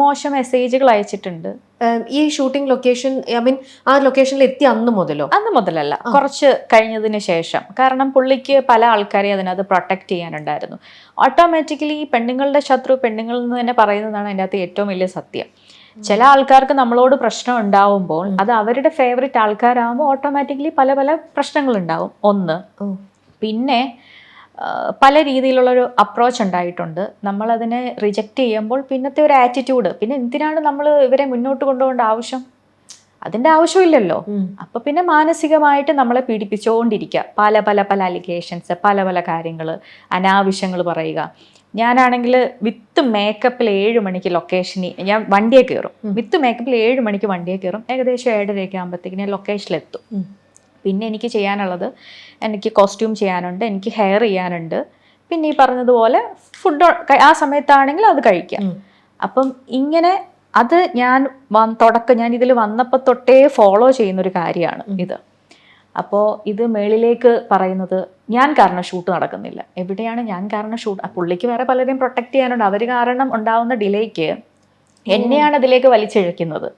മോശം മെസ്സേജുകൾ അയച്ചിട്ടുണ്ട്. ഈ ഷൂട്ടിംഗ് ലൊക്കേഷൻ ആ ലൊക്കേഷനിൽ എത്തി അന്ന് മുതലല്ല, കുറച്ച് കഴിഞ്ഞതിന് ശേഷം. കാരണം പുള്ളിക്ക് പല ആൾക്കാരെ അതിനകത്ത് പ്രൊട്ടക്ട് ചെയ്യാനുണ്ടായിരുന്നു. ഓട്ടോമാറ്റിക്കലി ഈ പെണ്ണുങ്ങളുടെ ശത്രു പെണ്ണുങ്ങൾ എന്ന് തന്നെ പറയുന്നതാണ് അതിൻ്റെ അകത്ത് ഏറ്റവും വലിയ സത്യം. ചില ആൾക്കാർക്ക് നമ്മളോട് പ്രശ്നം ഉണ്ടാവുമ്പോൾ അത് അവരുടെ ഫേവറേറ്റ് ആൾക്കാരാകുമ്പോൾ ഓട്ടോമാറ്റിക്കലി പല പല പ്രശ്നങ്ങൾ ഉണ്ടാവും. ഒന്ന്, പിന്നെ പല രീതിയിലുള്ളൊരു അപ്രോച്ച് ഉണ്ടായിട്ടുണ്ട്. നമ്മളതിനെ റിജക്റ്റ് ചെയ്യുമ്പോൾ പിന്നത്തെ ഒരു ആറ്റിറ്റ്യൂഡ്, പിന്നെ എന്തിനാണ് നമ്മൾ ഇവരെ മുന്നോട്ട് കൊണ്ടുപോകേണ്ട ആവശ്യം? അതിൻ്റെ ആവശ്യമില്ലല്ലോ. അപ്പൊ പിന്നെ മാനസികമായിട്ട് നമ്മളെ പീഡിപ്പിച്ചുകൊണ്ടിരിക്കുക. പല പല പല അലിഗേഷൻസ്, പല പല കാര്യങ്ങൾ, അനാവശ്യങ്ങൾ പറയുക. ഞാനാണെങ്കിൽ വിത്ത് മേക്കപ്പിൽ 7 മണിക്ക് ലൊക്കേഷനിൽ ഞാൻ വണ്ടിയെ കയറും. വിത്ത് മേക്കപ്പിൽ 7 മണിക്ക് വണ്ടിയെ കയറും. ഏകദേശം 7:30 ആകുമ്പോഴത്തേക്ക് ഞാൻ ലൊക്കേഷനിലെത്തും. പിന്നെ എനിക്ക് ചെയ്യാനുള്ളത്, എനിക്ക് കോസ്റ്റ്യൂം ചെയ്യാനുണ്ട്, എനിക്ക് ഹെയർ ചെയ്യാനുണ്ട്, പിന്നെ ഈ പറഞ്ഞതുപോലെ ഫുഡ് ആ സമയത്താണെങ്കിൽ അത് കഴിക്കാം. അപ്പം ഇങ്ങനെ അത് ഞാൻ ഇതിൽ വന്നപ്പോൾ തൊട്ടേ ഫോളോ ചെയ്യുന്നൊരു കാര്യമാണ് ഇത്. അപ്പോൾ ഇത് മേളിലേക്ക് പറയുന്നത് ഞാൻ കാരണം ഷൂട്ട് നടക്കുന്നില്ല. എവിടെയാണ് ഞാൻ കാരണം ഷൂട്ട്? പുള്ളിക്ക് വേറെ പലരെയും പ്രൊട്ടക്ട് ചെയ്യാനുണ്ട്. അവർ കാരണം ഉണ്ടാവുന്ന ഡിലേക്ക് എന്നെയാണ് അതിലേക്ക് വലിച്ചിഴക്കുന്നത്.